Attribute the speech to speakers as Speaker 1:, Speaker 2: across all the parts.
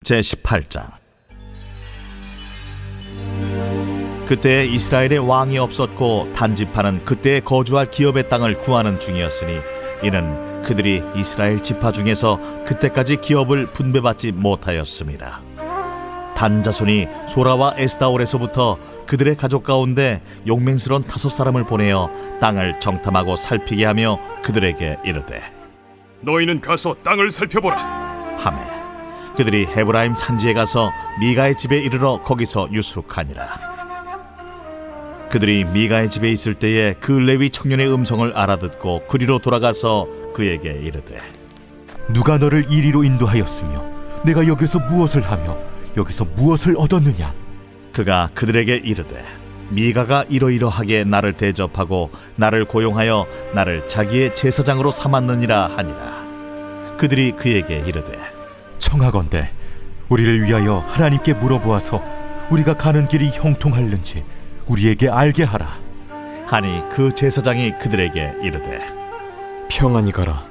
Speaker 1: 제18장. 그때 이스라엘에 왕이 없었고 단지파는 그때 거주할 기업의 땅을 구하는 중이었으니 이는 그들이 이스라엘 지파 중에서 그때까지 기업을 분배받지 못하였습니다. 단 자손이 소라와 에스다올에서부터 그들의 가족 가운데 용맹스러운 5사람을 보내어 땅을 정탐하고 살피게 하며 그들에게 이르되,
Speaker 2: 너희는 가서 땅을 살펴보라
Speaker 1: 하매 그들이 헤브라임 산지에 가서 미가의 집에 이르러 거기서 유숙하니라. 그들이 미가의 집에 있을 때에 그 레위 청년의 음성을 알아듣고 그리로 돌아가서 그에게 이르되,
Speaker 3: 누가 너를 이리로 인도하였으며 내가 여기서 무엇을 하며 여기서 무엇을 얻었느냐?
Speaker 1: 그가 그들에게 이르되, 미가가 이러이러하게 나를 대접하고 나를 고용하여 나를 자기의 제사장으로 삼았느니라 하니라. 그들이 그에게 이르되,
Speaker 3: 청하건대 우리를 위하여 하나님께 물어보아서 우리가 가는 길이 형통할는지 우리에게 알게 하라.
Speaker 1: 하니 그 제사장이 그들에게 이르되,
Speaker 4: 평안히 가라.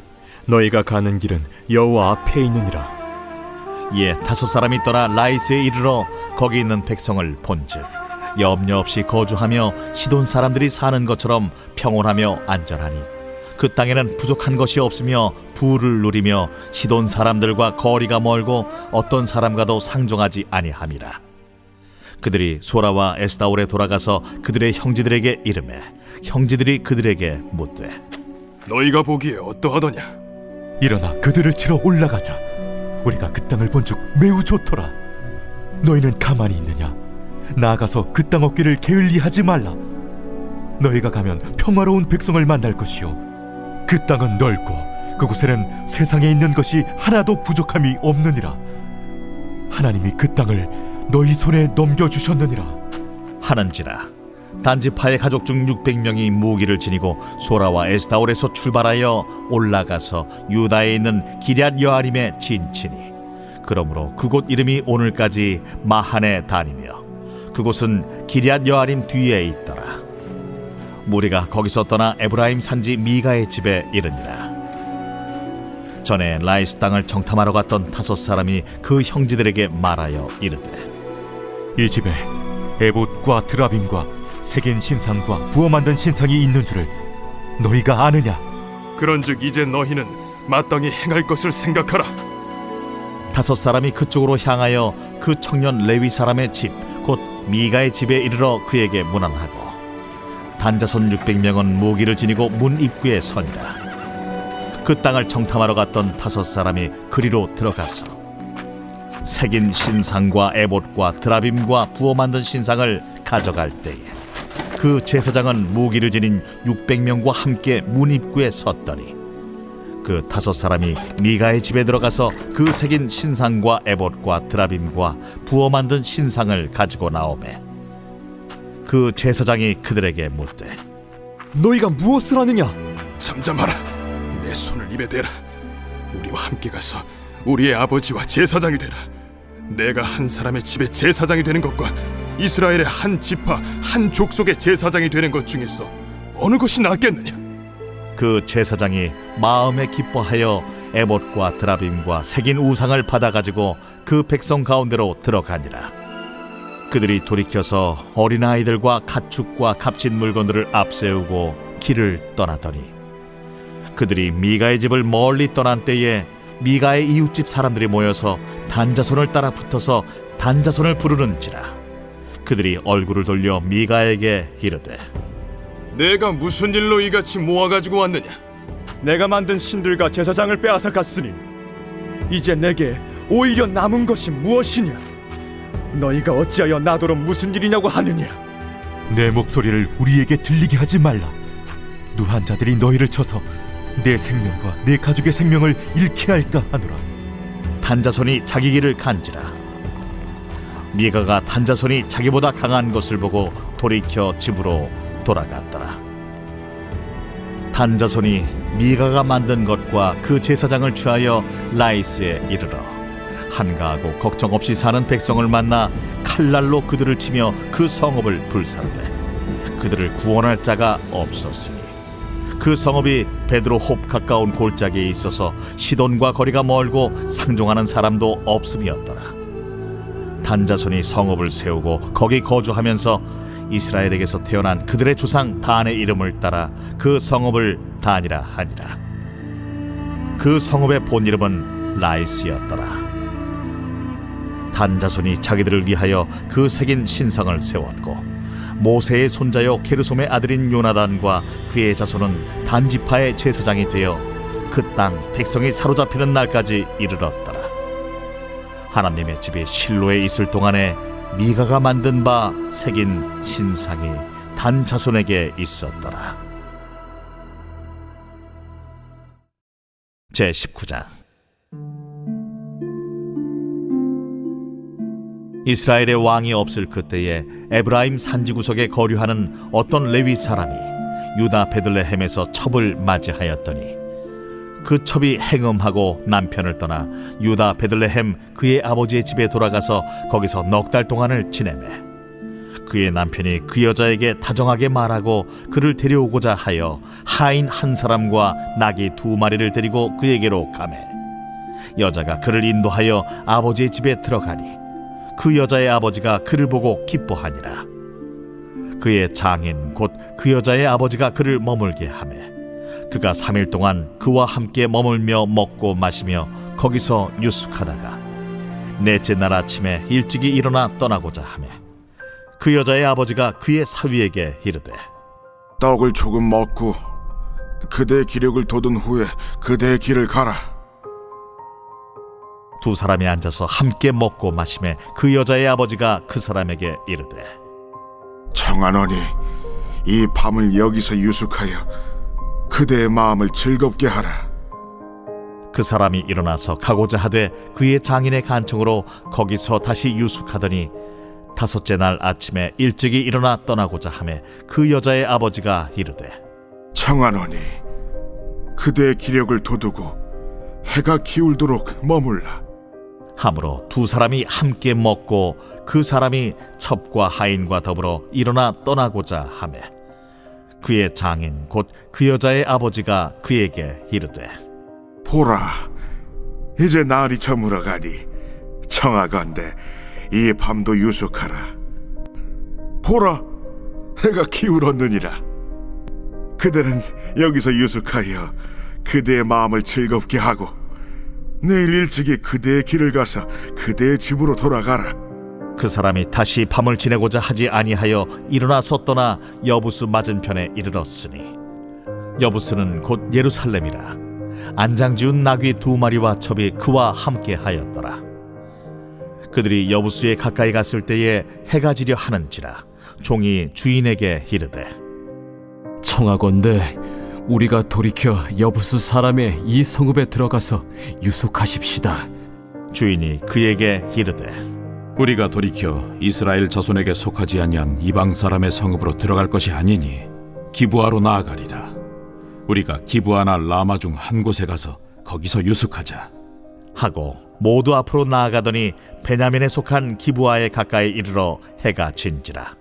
Speaker 4: 너희가 가는 길은 여호와 앞에 있느니라.
Speaker 1: 이에 5사람이 떠나 라이스에 이르러 거기 있는 백성을 본즉 염려 없이 거주하며 시돈 사람들이 사는 것처럼 평온하며 안전하니 그 땅에는 부족한 것이 없으며 부를 누리며 시돈 사람들과 거리가 멀고 어떤 사람과도 상종하지 아니함이라. 그들이 소라와 에스다올에 돌아가서 그들의 형제들에게 이르매 형제들이 그들에게 묻되,
Speaker 2: 너희가 보기에 어떠하더냐?
Speaker 3: 일어나 그들을 치러 올라가자. 우리가 그 땅을 본즉 매우 좋더라. 너희는 가만히 있느냐? 나아가서 그 땅 얻기를 게을리하지 말라. 너희가 가면 평화로운 백성을 만날 것이요 그 땅은 넓고 그곳에는 세상에 있는 것이 하나도 부족함이 없느니라. 하나님이 그 땅을 너희 손에 넘겨주셨느니라
Speaker 1: 하는지라. 단지파의 가족 중 600명이 무기를 지니고 소라와 에스다올에서 출발하여 올라가서 유다에 있는 기럇 여아림에 진치니 그러므로 그곳 이름이 오늘까지 마하네 단이며 그곳은 기럇 여아림 뒤에 있더라. 무리가 거기서 떠나 에브라임 산지 미가의 집에 이르니라. 전에 라이스 땅을 정탐하러 갔던 5사람이 그 형제들에게 말하여 이르되,
Speaker 3: 이 집에 에봇과 드라빔과 새긴 신상과 부어 만든 신상이 있는 줄을 너희가 아느냐?
Speaker 2: 그런즉 이제 너희는 마땅히 행할 것을 생각하라.
Speaker 1: 5사람이 그쪽으로 향하여 그 청년 레위 사람의 집 곧 미가의 집에 이르러 그에게 문안하고 단자손 600명은 무기를 지니고 문 입구에 서니라. 그 땅을 정탐하러 갔던 5사람이 그리로 들어가서 새긴 신상과 에봇과 드라빔과 부어 만든 신상을 가져갈 때에 그 제사장은 무기를 지닌 600명과 함께 문 입구에 섰더니 그 5사람이 미가의 집에 들어가서 그 새긴 신상과 에봇과 드라빔과 부어 만든 신상을 가지고 나오매 그 제사장이 그들에게 묻되,
Speaker 4: 너희가 무엇을 하느냐?
Speaker 2: 잠잠하라. 내 손을 입에 대라. 우리와 함께 가서 우리의 아버지와 제사장이 되라. 내가 한 사람의 집에 제사장이 되는 것과 이스라엘의 한 지파 한 족속의 제사장이 되는 것 중에서 어느 것이 낫겠느냐?
Speaker 1: 그 제사장이 마음에 기뻐하여 에봇과 드라빔과 새긴 우상을 받아가지고 그 백성 가운데로 들어가니라. 그들이 돌이켜서 어린아이들과 가축과 값진 물건들을 앞세우고 길을 떠나더니 그들이 미가의 집을 멀리 떠난 때에 미가의 이웃집 사람들이 모여서 단자손을 따라 붙어서 단자손을 부르는지라. 그들이 얼굴을 돌려 미가에게 이르되,
Speaker 2: 내가 무슨 일로 이같이 모아가지고 왔느냐?
Speaker 5: 내가 만든 신들과 제사장을 빼앗아 갔으니 이제 내게 오히려 남은 것이 무엇이냐? 너희가 어찌하여 나더러 무슨 일이냐고 하느냐?
Speaker 3: 내 목소리를 우리에게 들리게 하지 말라. 누한 자들이 너희를 쳐서 내 생명과 내 가족의 생명을 잃게 할까 하노라.
Speaker 1: 단자손이 자기 길을 간지라. 미가가 단자손이 자기보다 강한 것을 보고 돌이켜 집으로 돌아갔더라. 단자손이 미가가 만든 것과 그 제사장을 취하여 라이스에 이르러 한가하고 걱정 없이 사는 백성을 만나 칼날로 그들을 치며 그 성읍을 불사르되 그들을 구원할 자가 없었으니 그 성읍이 베드로홉 가까운 골짜기에 있어서 시돈과 거리가 멀고 상종하는 사람도 없음이었더라. 단자손이 성읍을 세우고 거기 거주하면서 이스라엘에게서 태어난 그들의 조상 단의 이름을 따라 그 성읍을 단이라 하니라. 그 성읍의 본 이름은 라이스였더라. 단자손이 자기들을 위하여 그 새긴 신성을 세웠고 모세의 손자요 게르솜의 아들인 요나단과 그의 자손은 단지파의 제사장이 되어 그 땅 백성이 사로잡히는 날까지 이르렀더라. 하나님의 집이 실로에 있을 동안에 미가가 만든 바 새긴 신상이 단 자손에게 있었더라. 제19장. 이스라엘의 왕이 없을 그때에 에브라임 산지 구석에 거류하는 어떤 레위 사람이 유다 베들레헴에서 첩을 맞이하였더니 그 첩이 행음하고 남편을 떠나 유다 베들레헴 그의 아버지의 집에 돌아가서 거기서 넉 달 동안을 지내매 그의 남편이 그 여자에게 다정하게 말하고 그를 데려오고자 하여 하인 한 사람과 나귀 2마리를 데리고 그에게로 가매 여자가 그를 인도하여 아버지의 집에 들어가니 그 여자의 아버지가 그를 보고 기뻐하니라. 그의 장인 곧 그 여자의 아버지가 그를 머물게 하매 그가 3일 동안 그와 함께 머물며 먹고 마시며 거기서 유숙하다가 넷째 날 아침에 일찍이 일어나 떠나고자 하매 그 여자의 아버지가 그의 사위에게 이르되
Speaker 6: 떡을 조금 먹고 그대의 기력을 돋은 후에 그대의 길을 가라.
Speaker 1: 두 사람이 앉아서 함께 먹고 마시매 그 여자의 아버지가 그 사람에게 이르되
Speaker 6: 청하노니 이 밤을 여기서 유숙하여 그대의 마음을 즐겁게 하라.
Speaker 1: 그 사람이 일어나서 가고자 하되 그의 장인의 간청으로 거기서 다시 유숙하더니 5째 날 아침에 일찍이 일어나 떠나고자 하매 그 여자의 아버지가 이르되
Speaker 6: 청하노니 그대의 기력을 돋우고 해가 기울도록 머물라.
Speaker 1: 하므로 두 사람이 함께 먹고 그 사람이 첩과 하인과 더불어 일어나 떠나고자 하매 그의 장인 곧 그 여자의 아버지가 그에게 이르되
Speaker 6: 보라, 이제 날이 저물어가니 청하건대 이 밤도 유숙하라. 보라, 해가 기울었느니라. 그대는 여기서 유숙하여 그대의 마음을 즐겁게 하고 내일 일찍이 그대의 길을 가서 그대의 집으로 돌아가라.
Speaker 1: 그 사람이 다시 밤을 지내고자 하지 아니하여 일어나서 떠나 여부스 맞은편에 이르렀으니 여부스는 곧 예루살렘이라. 안장지운 나귀 2마리와 첩이 그와 함께 하였더라. 그들이 여부스에 가까이 갔을 때에 해가 지려 하는지라 종이 주인에게 이르되
Speaker 4: 청하건대 우리가 돌이켜 여부수 사람의 이 성읍에 들어가서 유숙하십시다.
Speaker 1: 주인이 그에게 이르되
Speaker 7: 우리가 돌이켜 이스라엘 자손에게 속하지 아니한 이방 사람의 성읍으로 들어갈 것이 아니니 기브아로 나아가리라. 우리가 기브아나 라마 중 한 곳에 가서 거기서 유숙하자
Speaker 1: 하고 모두 앞으로 나아가더니 베냐민에 속한 기브아에 가까이 이르러 해가 진지라.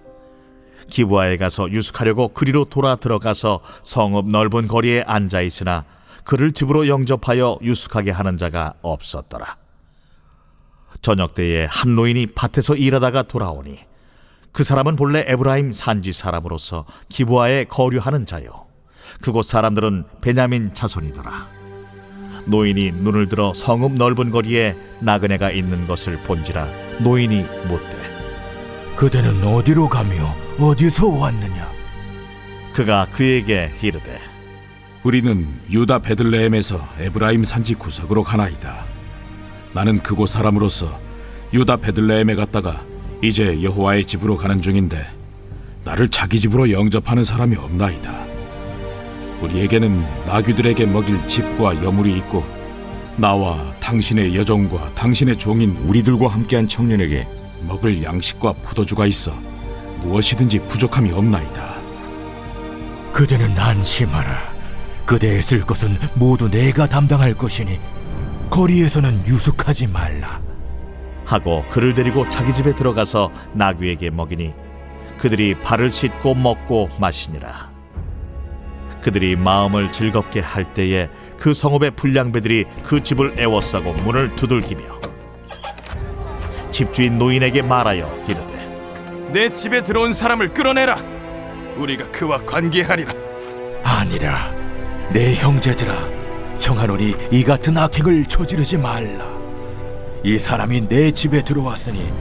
Speaker 1: 기브아에 가서 유숙하려고 그리로 돌아 들어가서 성읍 넓은 거리에 앉아 있으나 그를 집으로 영접하여 유숙하게 하는 자가 없었더라. 저녁 때에 한 노인이 밭에서 일하다가 돌아오니 그 사람은 본래 에브라임 산지 사람으로서 기브아에 거류하는 자요 그곳 사람들은 베냐민 자손이더라. 노인이 눈을 들어 성읍 넓은 거리에 나그네가 있는 것을 본지라 노인이 묻되
Speaker 3: 그대는 어디로 가며 어디서 왔느냐?
Speaker 1: 그가 그에게 이르되
Speaker 7: 우리는 유다 베들레헴에서 에브라임 산지 구석으로 가나이다. 나는 그곳 사람으로서 유다 베들레헴에 갔다가 이제 여호와의 집으로 가는 중인데 나를 자기 집으로 영접하는 사람이 없나이다. 우리에게는 나귀들에게 먹일 집과 여물이 있고 나와 당신의 여종과 당신의 종인 우리들과 함께한 청년에게 먹을 양식과 포도주가 있어 무엇이든지 부족함이 없나이다.
Speaker 3: 그대는 안심하라. 그대의 쓸 것은 모두 내가 담당할 것이니 거리에서는 유숙하지 말라.
Speaker 1: 하고 그를 데리고 자기 집에 들어가서 나귀에게 먹이니 그들이 발을 씻고 먹고 마시니라. 그들이 마음을 즐겁게 할 때에 그 성읍의 불량배들이 그 집을 애워싸고 문을 두들기며 집주인 노인에게 말하여 이르되
Speaker 2: 내 집에 들어온 사람을 끌어내라. 우리가 그와 관계하리라.
Speaker 3: 아니라 내 형제들아, 청하노니 이 같은 악행을 저지르지 말라. 이 사람이 내 집에 들어왔으니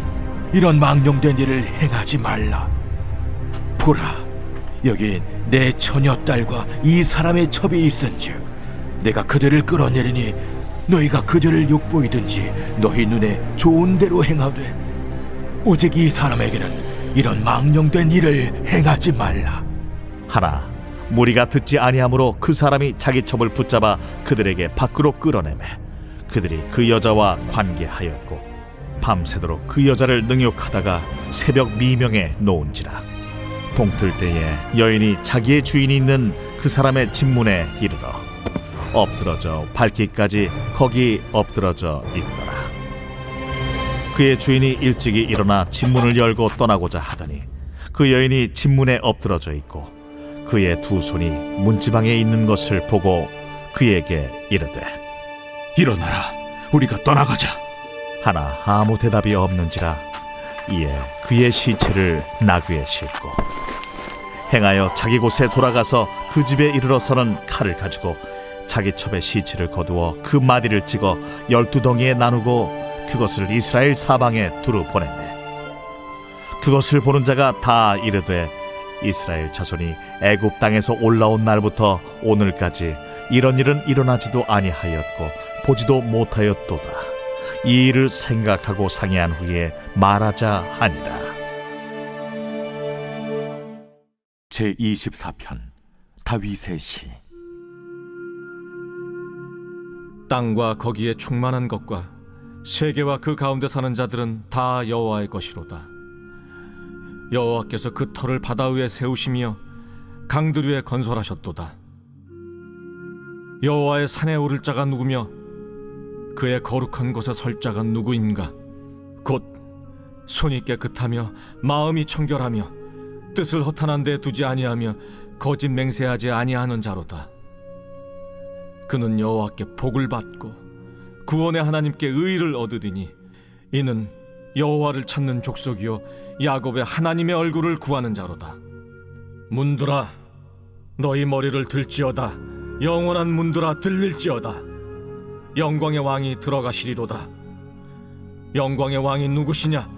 Speaker 3: 이런 망령된 일을 행하지 말라. 보라, 여기 내 처녀딸과 이 사람의 첩이 있은즉 내가 그들을 끌어내리니 너희가 그들을 욕보이든지 너희 눈에 좋은 대로 행하되 오직 이 사람에게는 이런 망령된 일을 행하지 말라.
Speaker 1: 하나 무리가 듣지 아니하므로 그 사람이 자기 첩을 붙잡아 그들에게 밖으로 끌어내매 그들이 그 여자와 관계하였고 밤새도록 그 여자를 능욕하다가 새벽 미명에 놓은지라. 동틀 때에 여인이 자기의 주인이 있는 그 사람의 집문에 이르러 엎드러져 밟기까지 거기 엎드러져 있더라. 그의 주인이 일찍이 일어나 집문을 열고 떠나고자 하더니 그 여인이 집문에 엎드러져 있고 그의 두 손이 문지방에 있는 것을 보고 그에게 이르되
Speaker 7: 일어나라, 우리가 떠나가자.
Speaker 1: 하나 아무 대답이 없는지라. 이에 그의 시체를 나귀에 싣고 행하여 자기 곳에 돌아가서 그 집에 이르러서는 칼을 가지고 자기 첩의 시체를 거두어 그 마디를 찍어 12덩이에 나누고 그것을 이스라엘 사방에 두루 보냈네. 그것을 보는 자가 다 이르되 이스라엘 자손이 애굽 땅에서 올라온 날부터 오늘까지 이런 일은 일어나지도 아니하였고 보지도 못하였도다. 이 일을 생각하고 상의한 후에 말하자 하니라.
Speaker 3: 제24편 다윗의 시.
Speaker 8: 땅과 거기에 충만한 것과 세계와 그 가운데 사는 자들은 다 여호와의 것이로다. 여호와께서 그 터를 바다 위에 세우시며 강들 위에 건설하셨도다. 여호와의 산에 오를 자가 누구며 그의 거룩한 곳에 설 자가 누구인가? 곧 손이 깨끗하며 마음이 청결하며 뜻을 허탄한 데 두지 아니하며 거짓 맹세하지 아니하는 자로다. 그는 여호와께 복을 받고 구원의 하나님께 의를 얻으리니 이는 여호와를 찾는 족속이요 야곱의 하나님의 얼굴을 구하는 자로다. 문들아, 너희 머리를 들지어다. 영원한 문들아, 들릴지어다. 영광의 왕이 들어가시리로다. 영광의 왕이 누구시냐?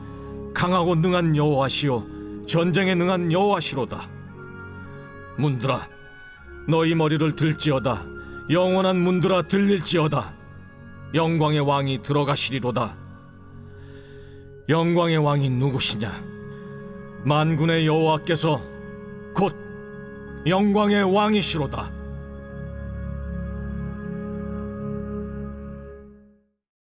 Speaker 8: 강하고 능한 여호와시요 전쟁에 능한 여호와시로다. 문들아, 너희 머리를 들지어다. 영원한 문들아, 들릴지어다. 영광의 왕이 들어가시리로다. 영광의 왕이 누구시냐? 만군의 여호와께서 곧 영광의 왕이시로다.